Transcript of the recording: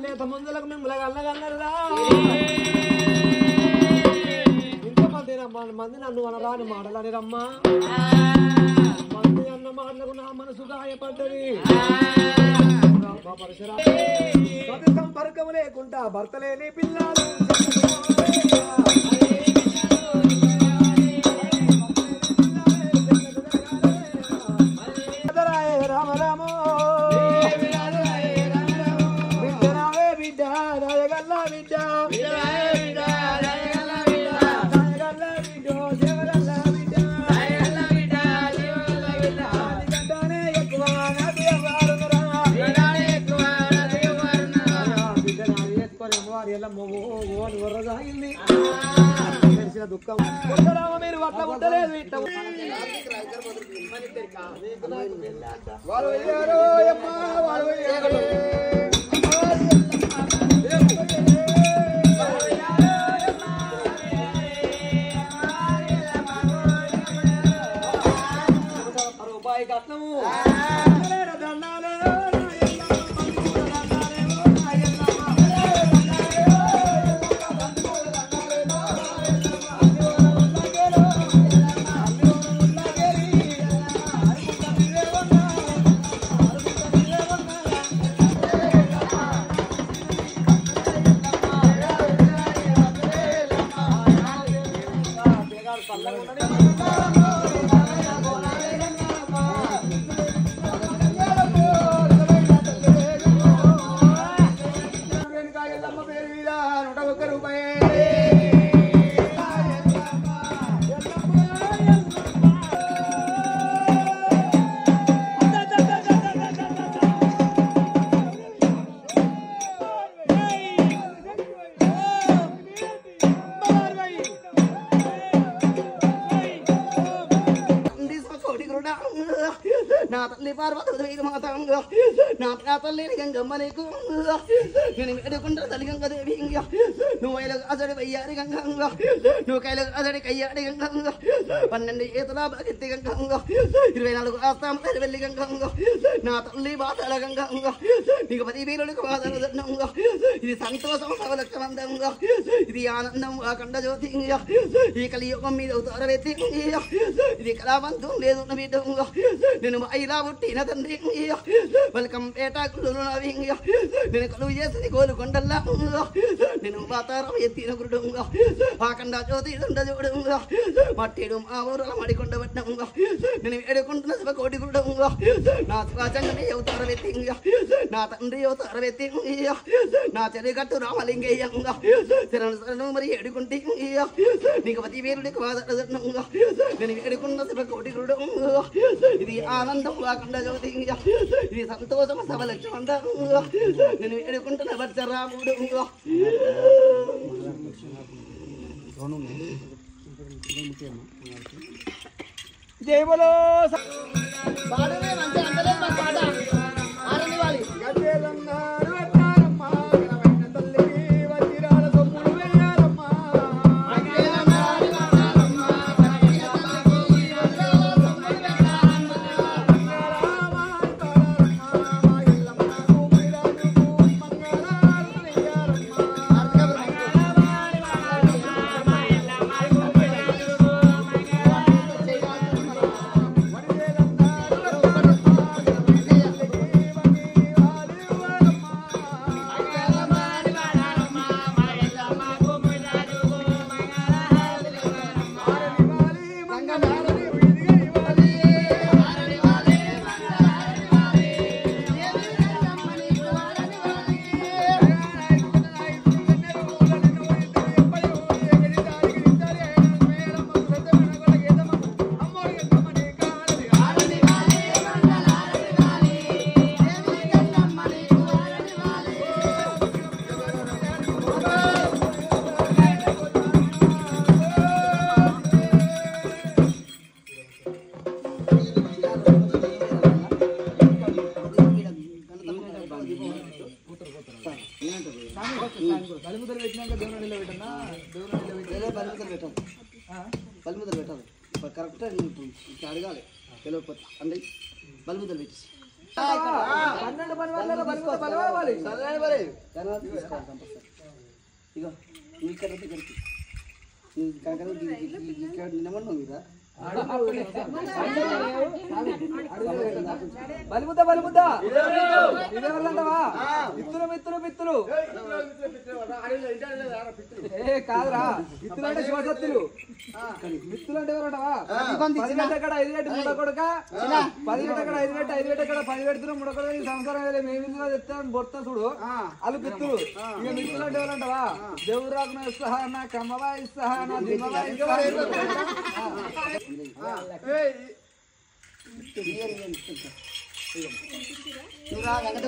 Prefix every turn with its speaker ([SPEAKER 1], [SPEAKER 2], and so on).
[SPEAKER 1] నేత ముందులకు మిమ్మల్ని అల్లగల్లరా ఇంతమంది మంది నన్ను అనరాని మాటలని రమ్మా మంది అన్న మాటలకు నా మనసు గాయపడ్డది సతి సంపర్కం లేకుండా భర్త లేని పిల్లలు రామ రామ దుఃఖం మీరు అట్లా ఉండలేదు ఇట్లా రూపాయి కట్నము నా తల్లి పార్వతి మాతంగా నా తల్లి గంగమ్మ నీకు నేను వేడుకుంటా తల్లి గంగదేవి నువ్వు అసడి వయ్యారి గంగంగా నువ్వు కైల అసడి కయ్యాడి గంగంగా 12 ఏతుల భక్తి గంగంగా 24 ఆస్తాం వెళ్ళి గంగంగా నా తల్లి బాధల గంగంగా నీకు 10 వీరులకు బాధలు దండంగా ఇది సంతోషం సవలక్షమందంగా ఇది ఆనందం అఖండ జ్యోతిగా ఈ కలియుగం మీద అవుతారవేతి ఇది కళాబంధం లేదు బిడ్డంగా నేను ఇలా పుట్టిన తండ్రి వెల్కమ్ పేటాకులు నేను కలువు చేసింది కోలుకొండల్లా నేను వాతావరణం ఎత్తిన గురుడుగా ఆకండ జ్యోతి దండ చూడుగా మట్టిడు మా ఊరుల మడికొండ పట్నంగా నేను వేడుకుంటున్న శివ కోటి గురుడుగా నా శివాచంగని అవతార వ్యక్తిగా నా తండ్రి అవతార వ్యక్తిగా నా చెరిగట్టు రామలింగయ్యంగా శరణు మరి ఏడుకుంటే నీకు 10 వీరుడికి వాదనంగా నేను వేడుకున్న శివ కోటి గురుడుగా ఇది ఆనందం కాకుండా జ్యోతి ఇది సంతోషం సవలక్షమంతా నేను వేడుకుంటున్న భర్త రాముడు జై బోలో బలిముద్ర పెట్టినాక దేవుని నిలబెట్టనా దేవుని నిలబెట్టే బలిముద్ర పెట్టాలి బలిముద్ర పెట్టాలి కరెక్ట్గా అడగాలి తెలియకపోతే అంటే బలిముద్ర పెట్టేసి
[SPEAKER 2] 12 పని వాళ్ళ బలవాలి
[SPEAKER 1] ఇగో నీ ఇక్కడ దగ్గరికి నీ ఇక్కడ నిలబడినావు కదా
[SPEAKER 2] బలిముద్ద ఇదే వాళ్ళంటావా మిత్తులు ఏ కాదురా మిత్తులు అంటే శివసత్తులు మిత్తులు అంటే ఎవరంటావా 10 గంట అక్కడ 5 గంట ముడ కొడుక 10 గంట అక్కడ 5 గంట 5 గంట అక్కడ 10 పెడుతున్నాం ముడ కొడుక ఈ సంవత్సరం మేము చెప్తాను బొడతాం చూడు వాళ్ళు మిత్తులు ఇక మిత్తులు అంటే ఎవరంటావా దేవుడు రాకున ఇస్తా నా కమ్మవా ఇస్తా నా దిమ్మవా ఇస్తా
[SPEAKER 1] నువ్వు రా వెంకట